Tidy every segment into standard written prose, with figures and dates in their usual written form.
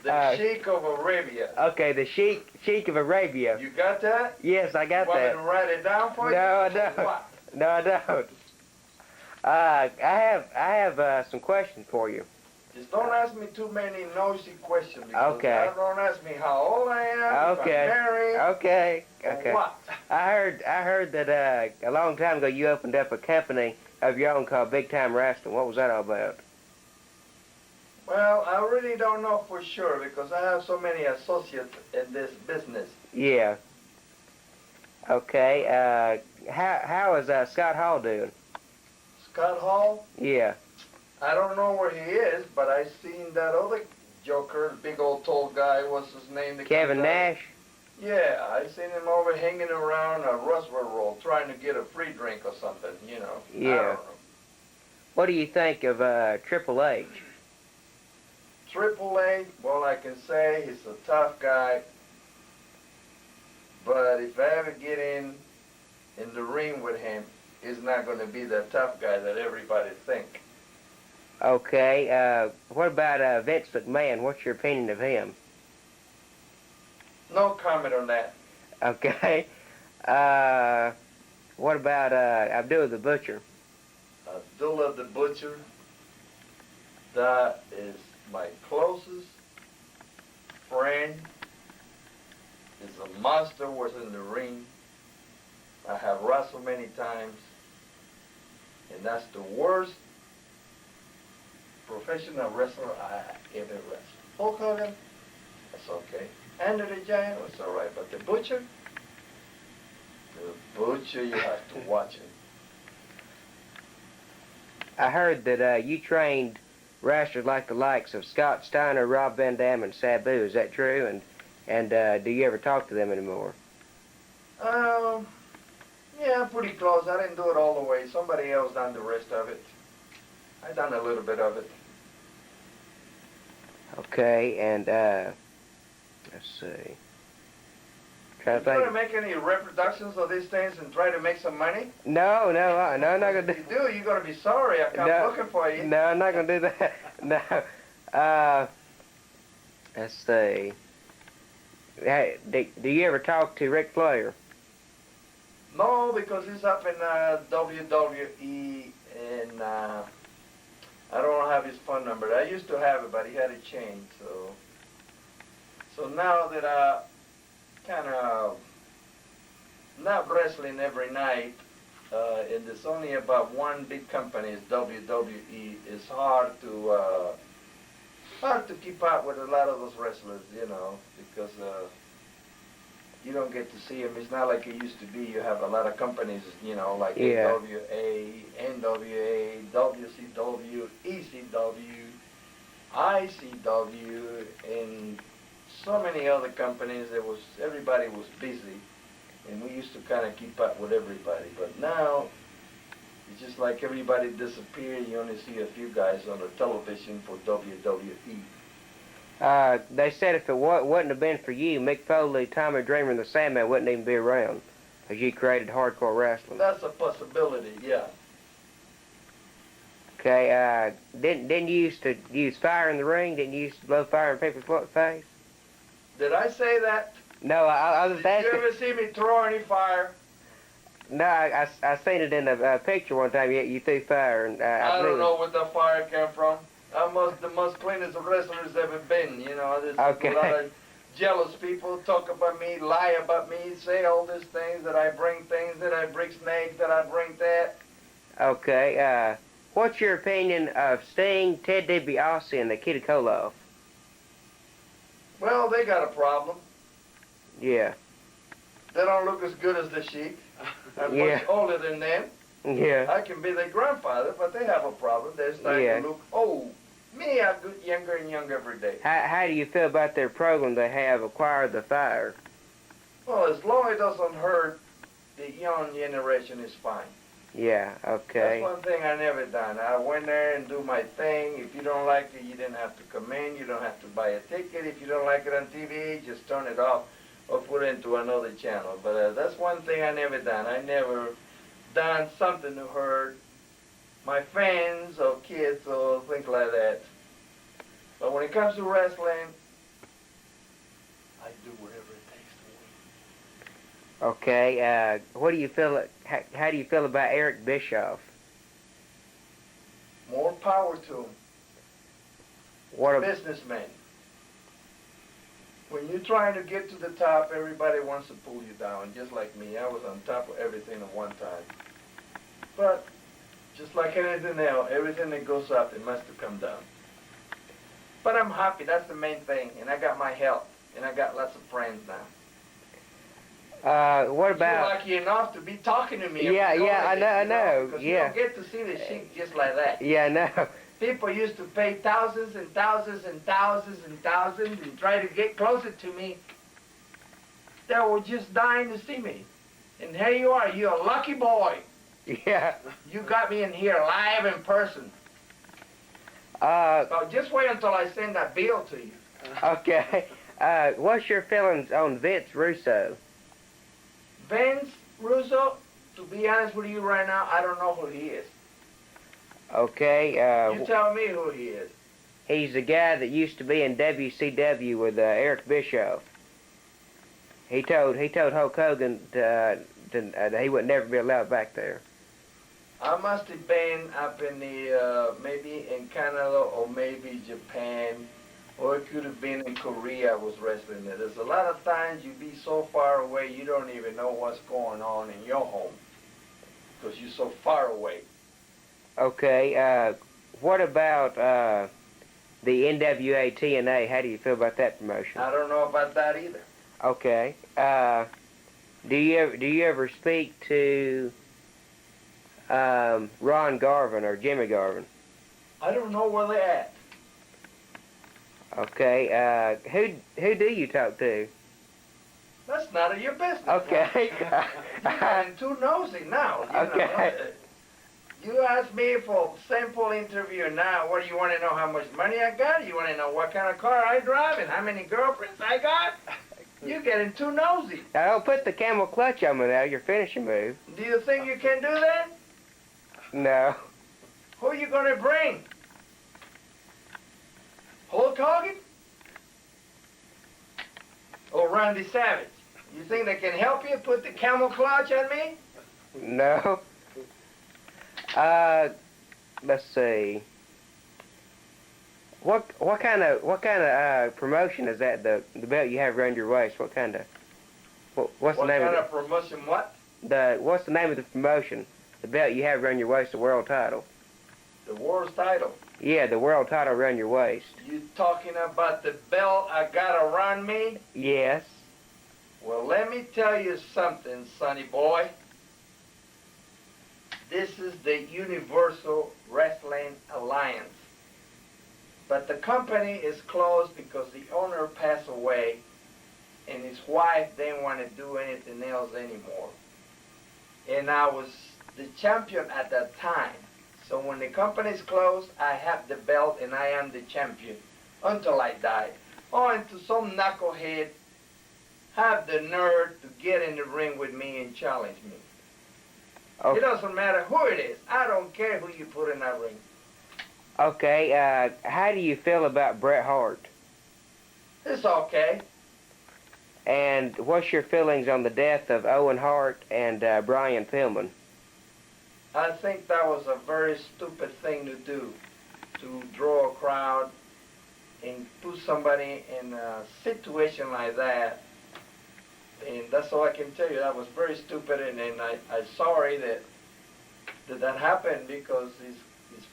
The Sheik of Arabia. Okay, the Sheik of Arabia. You got that? Yes, I got Want that. me to write it down for you? No, I don't. What? No, I don't. I have some questions for you. Just don't ask me too many nosy questions. Because Okay. don't ask me how old I am, if I'm Okay. married, Okay. or Okay. what. I heard that a long time ago you opened up a company of your own called Big Time Wrestling. What was that all about? Well, I really don't know for sure because I have so many associates in this business. Yeah. Okay. How is Scott Hall doing? Scott Hall? Yeah. I don't know where he is, but I seen that other joker, big old tall guy. What's his name? Kevin Nash. Yeah, I seen him over hanging around a Roosevelt Roll trying to get a free drink or something, you know. Yeah. I don't know. What do you think of Triple H? Triple A, well, I can say he's a tough guy, but if I ever get in the ring with him, he's not going to be the tough guy that everybody think. Okay. What about Vince McMahon? What's your opinion of him? No comment on that. Okay. What about Abdullah the Butcher? Abdullah the Butcher, that is my closest friend. Is a monster, was in the ring. I have wrestled many times, and that's the worst professional wrestler I ever wrestled. Hulk Hogan, that's okay. Andre the Giant was all right, but the Butcher, you have to watch him. I heard that you trained wrestlers like the likes of Scott Steiner, Rob Van Dam, and Sabu. Is that true? And do you ever talk to them anymore? Yeah, pretty close. I didn't do it all the way. Somebody else done the rest of it. I done a little bit of it. Okay, and let's see. You trying to make any reproductions of these things and try to make some money? No, I'm not gonna do. If you do, you're gonna be sorry. I come looking for you. No, I'm not gonna do that. No. Let's see. Hey, do you ever talk to Ric Flair? No, because he's up in WWE, and I don't have his phone number. I used to have it, but he had it changed. So now that I kind of not wrestling every night, and there's only about one big company, is WWE. It's hard to keep up with a lot of those wrestlers, you know, because you don't get to see them. It's not like it used to be. You have a lot of companies, you know, like AWA, NWA, WCW, ECW, ICW, and so many other companies. Everybody was busy, and we used to kind of keep up with everybody. But now, it's just like everybody disappeared. You only see a few guys on the television for WWE. They said if it wouldn't have been for you, Mick Foley, Tommy Dreamer, and the Sandman wouldn't even be around, because you created hardcore wrestling. That's a possibility, yeah. Okay, didn't you used to use fire in the ring? Didn't you used to blow fire in people's face? Did I say that? No, I was asking. Did you ever see me throw any fire? No, I seen it in a picture one time. You threw fire, and I don't know where the fire came from. I'm the most cleanest wrestler's ever been. You know, there's a lot of jealous people talk about me, lie about me, say all these things, that I bring snakes, that I bring that. Okay, what's your opinion of Sting, Ted DiBiase, and the Kid Koloff? Well, they got a problem. Yeah. They don't look as good as the Sheik. I'm much older than them. Yeah. I can be their grandfather, but they have a problem. They're starting to look old. Me, I get younger and younger every day. How do you feel about their program they have, Acquire the Fire? Well, as long as it doesn't hurt the young generation, is fine. Yeah, okay. That's one thing I never done. I went there and do my thing. If you don't like it, you didn't have to come in. You don't have to buy a ticket. If you don't like it on TV, just turn it off or put it into another channel. But that's one thing I never done. I never done something to hurt my fans or kids or things like that. But when it comes to wrestling, I'd do whatever it takes to win. Okay. What do you feel? How do you feel about Eric Bischoff? More power to him. What a Businessman. When you're trying to get to the top, everybody wants to pull you down, just like me. I was on top of everything at one time. But just like anything else, everything that goes up, it must have come down. But I'm happy. That's the main thing. And I got my health. And I got lots of friends now. What about? You're lucky enough to be talking to me. Yeah, I know. Because yeah. you don't get to see the Sheik just like that. Yeah, I know. People used to pay thousands and thousands and thousands and thousands and try to get closer to me. They were just dying to see me. And here you are. You're a lucky boy. Yeah. You got me in here live in person. So just wait until I send that bill to you. Okay. What's your feelings on Vince Russo? Vince Russo, to be honest with you right now, I don't know who he is. Okay. You tell me who he is. He's the guy that used to be in WCW with Eric Bischoff. He told Hulk Hogan that he would never be allowed back there. I must have been up in the, maybe in Canada or maybe Japan, or it could have been in Korea I was wrestling there. There's a lot of times you be so far away you don't even know what's going on in your home because you're so far away. Okay, what about the NWA TNA? How do you feel about that promotion? I don't know about that either. Okay. Do you ever speak to Ron Garvin or Jimmy Garvin? I don't know where they're at. Okay. Who do you talk to? That's none of your business. Okay. You're getting too nosy now. Okay. Know. You asked me for a simple interview now. What do you want to know? How much money I got? You want to know what kind of car I drive and how many girlfriends I got? You're getting too nosy. Now don't put the camel clutch on me now. Your finishing move. Do you think you can do that? No. Who are you going to bring? Hulk Hogan? Or Randy Savage? You think they can help you put the camel clutch on me? No. Let's see. What kind of promotion is that? The belt you have around your waist. What kind of? What's the name What kind of of promotion? What? What's the name of the promotion? The belt you have around your waist, the world title. The world title. Yeah, the world title around your waist. You talking about the belt I got around me? Yes. Well, let me tell you something, sonny boy. This is the Universal Wrestling Alliance. But the company is closed because the owner passed away and his wife didn't want to do anything else anymore. And I was the champion at that time. So when the company is closed, I have the belt and I am the champion until I die. Oh, and to some knucklehead have the nerve to get in the ring with me and challenge me. Okay. It doesn't matter who it is. I don't care who you put in that ring. Okay, how do you feel about Bret Hart? It's okay. And what's your feelings on the death of Owen Hart and Brian Pillman? I think that was a very stupid thing to do, to draw a crowd and put somebody in a situation like that. And that's all I can tell you. That was very stupid, and I'm sorry that happened because his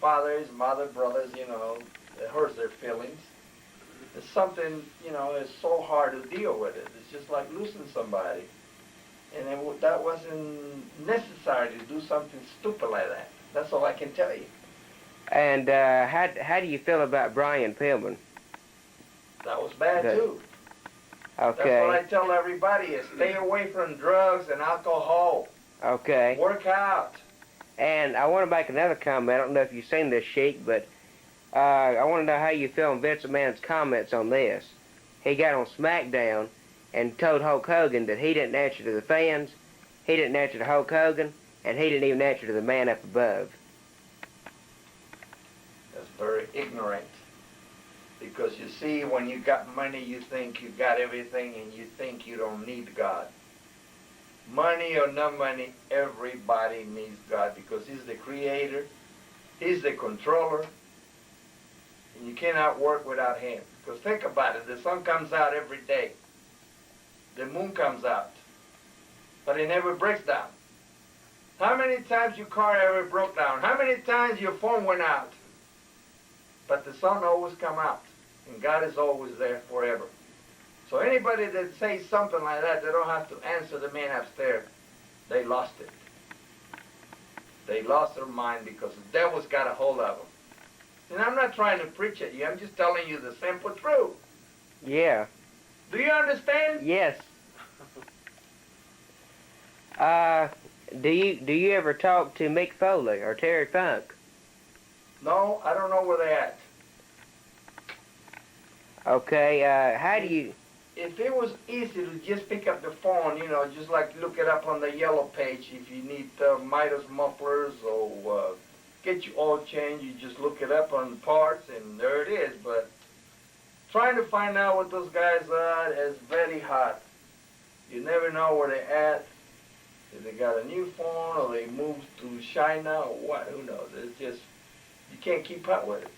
father, his mother, brothers, you know, it hurts their feelings. It's something, you know, it's so hard to deal with it. It's just like losing somebody. And that wasn't necessary to do something stupid like that. That's all I can tell you. And how do you feel about Brian Pillman? That was bad too. Okay. That's what I tell everybody is stay away from drugs and alcohol. Okay. Work out. And I want to make another comment. I don't know if you've seen this, Sheik, but I want to know how you feel on Vince McMahon's comments on this. He got on SmackDown and told Hulk Hogan that he didn't answer to the fans, he didn't answer to Hulk Hogan, and he didn't even answer to the man up above. That's very ignorant. Because you see, when you got money, you think you got everything, and you think you don't need God. Money or no money, everybody needs God because He's the creator, He's the controller, and you cannot work without Him. Because think about it, the sun comes out every day. The moon comes out, but it never breaks down. How many times your car ever broke down? How many times your phone went out? But the sun always come out, and God is always there forever. So anybody that says something like that, they don't have to answer the man upstairs. They lost it. They lost their mind because the devil's got a hold of them. And I'm not trying to preach at you. I'm just telling you the simple truth. Yeah. Do you understand? Yes. Do you ever talk to Mick Foley or Terry Funk? No, I don't know where they're at. Okay, how do you... If it was easy to just pick up the phone, you know, just like look it up on the yellow page, if you need Midas mufflers or get your oil change, you just look it up on the parts and there it is. But trying to find out what those guys are is very hard. You never know where they're at. If they got a new phone or they moved to China or what, who knows. It's just, you can't keep up with it.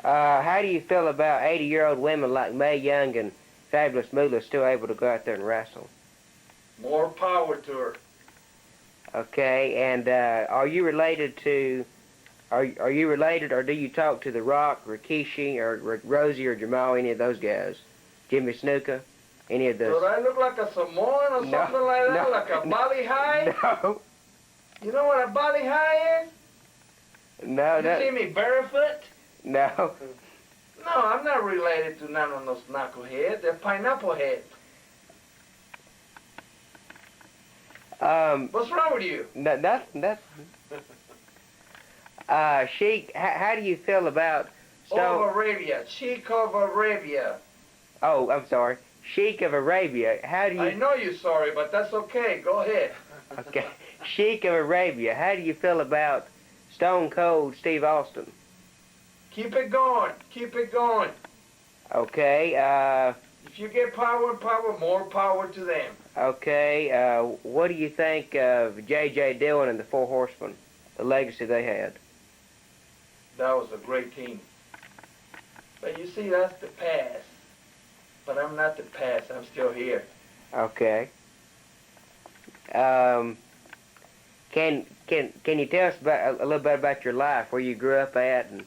How do you feel about 80-year-old women like Mae Young and Fabulous Moolah still able to go out there and wrestle? More power to her. Okay, and are you related to... Are you related, or do you talk to The Rock, Rikishi, or Rosie, or Jamal, any of those guys? Jimmy Snuka, any of those? Do I look like a Samoan or something like that? No, Like a Bali High? No. You know what a Bali High is? No, You no. see me barefoot? No. No, I'm not related to none of those knuckleheads. They're pineapple heads. What's wrong with you? Nothing. Sheik, how do you feel about Of Arabia. Sheik of Arabia. Oh, I'm sorry. Sheik of Arabia. How do you... I know you're sorry, but that's okay. Go ahead. Okay. Sheik of Arabia. How do you feel about Stone Cold Steve Austin? Keep it going. Keep it going. Okay. If you get power, more power to them. Okay. What do you think of J.J. Dillon and the Four Horsemen? The legacy they had. That was a great team. But you see, that's the past. But I'm not the past. I'm still here. Okay. Can you tell us about a little bit about your life, where you grew up at and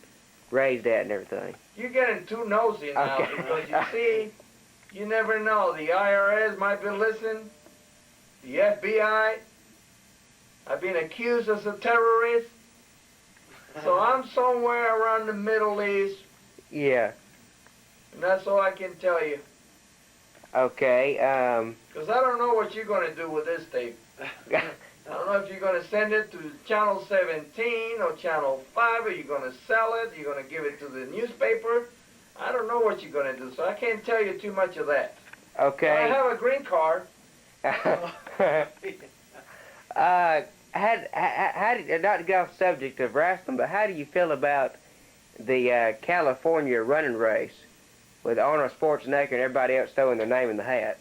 raised at and everything? You're getting too nosy now Okay. because you see, you never know. The IRS might be listening. The FBI. I've been accused as a terrorist. So I'm somewhere around the Middle East, Yeah. and that's all I can tell you. Okay. Because I don't know what you're going to do with this tape. I don't know if you're going to send it to Channel 17 or Channel 5, or you're going to sell it, you're going to give it to the newspaper. I don't know what you're going to do, so I can't tell you too much of that. Okay. I have a green card. Not to go off the subject of wrestling, but how do you feel about the California running race with Arnold Schwarzenegger and everybody else throwing their name in the hat?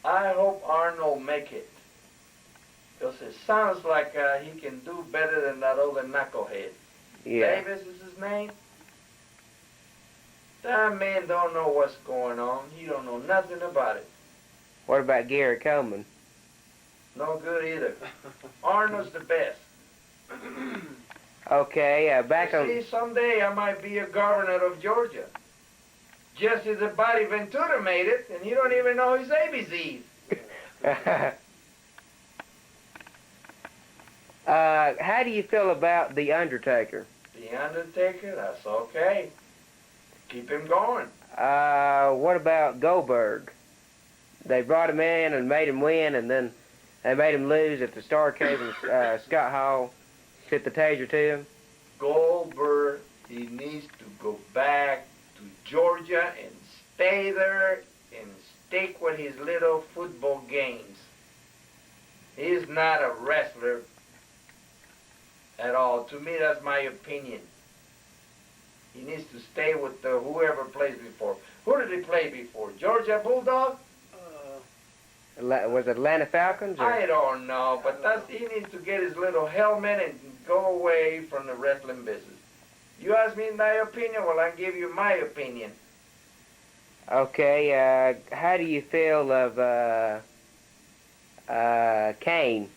I hope Arnold make it. Because it sounds like he can do better than that other knucklehead. Yeah. Davis is his name. That man don't know what's going on. He don't know nothing about it. What about Gary Coleman? No good either. Arnold's the best. Okay, back You on... see, someday I might be a governor of Georgia. Just as Bobby Ventura made it, and you don't even know his ABCs. How do you feel about The Undertaker? The Undertaker, that's okay. Keep him going. What about Goldberg? They brought him in and made him win, and then they made him lose at the Starrcade and Scott Hall took the taser to him. Goldberg, he needs to go back to Georgia and stay there and stick with his little football games. He's not a wrestler at all. To me, that's my opinion. He needs to stay with whoever plays before. Who did he play before? Georgia Bulldog? Was it Atlanta Falcons? Or? I don't know, but he needs to get his little helmet and go away from the wrestling business. You ask me my opinion, well, I give you my opinion. Okay, how do you feel of Kane?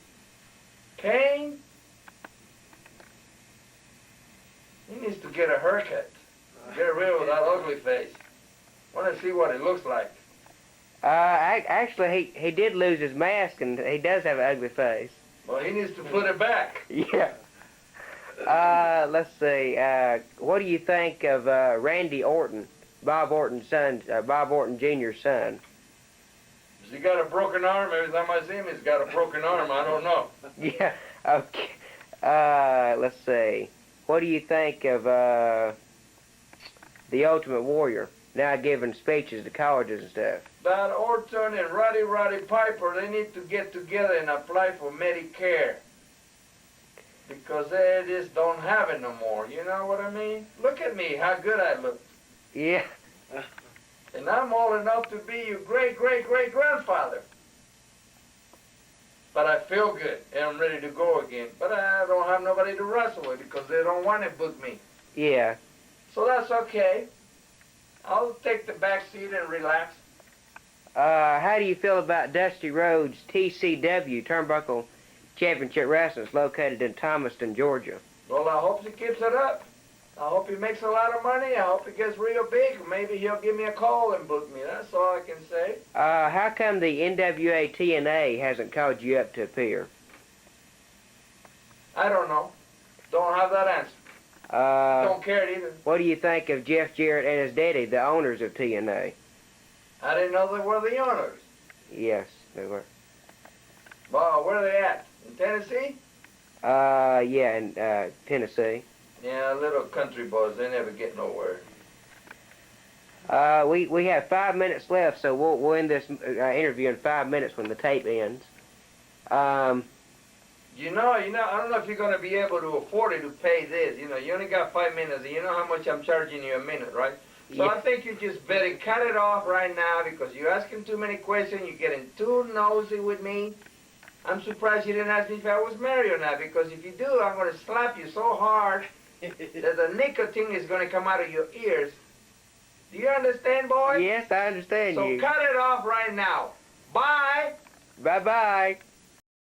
Kane? He needs to get a haircut. Get rid of that ugly face. Want to see what it looks like. Actually, he did lose his mask, and he does have an ugly face. Well, he needs to put it back. Yeah. Let's see. What do you think of Randy Orton, Bob Orton's son, Bob Orton Jr.'s son? Has he got a broken arm? Every time I see him, he's got a broken arm. I don't know. Yeah. Okay. Let's see. What do you think of the Ultimate Warrior now giving speeches to colleges and stuff? That Orton and Roddy Piper, they need to get together and apply for Medicare. Because they just don't have it no more. You know what I mean? Look at me, how good I look. Yeah. And I'm old enough to be your great-great-great-grandfather. But I feel good, and I'm ready to go again. But I don't have nobody to wrestle with because they don't want to book me. Yeah. So that's okay. I'll take the back seat and relax. How do you feel about Dusty Rhodes' TCW, Turnbuckle Championship Wrestling? It's located in Thomaston, Georgia. Well, I hope he keeps it up. I hope he makes a lot of money. I hope he gets real big. Maybe he'll give me a call and book me. That's all I can say. How come the NWA TNA hasn't called you up to appear? I don't know. Don't have that answer. Don't care either. What do you think of Jeff Jarrett and his daddy, the owners of TNA? I didn't know they were the owners. Yes, they were. Well, where are they at? In Tennessee? Yeah, in Tennessee. Yeah, little country boys, they never get nowhere. We have 5 minutes left, so we'll end this interview in 5 minutes when the tape ends. You know, I don't know if you're going to be able to afford it to pay this. You know, you only got 5 minutes, and you know how much I'm charging you a minute, right? So Yeah. I think you just better cut it off right now because you're asking too many questions. You're getting too nosy with me. I'm surprised you didn't ask me if I was married or not, because if you do, I'm going to slap you so hard that the nicotine is going to come out of your ears. Do you understand, boy? Yes, I understand So you. cut it off right now. Bye. Bye-bye.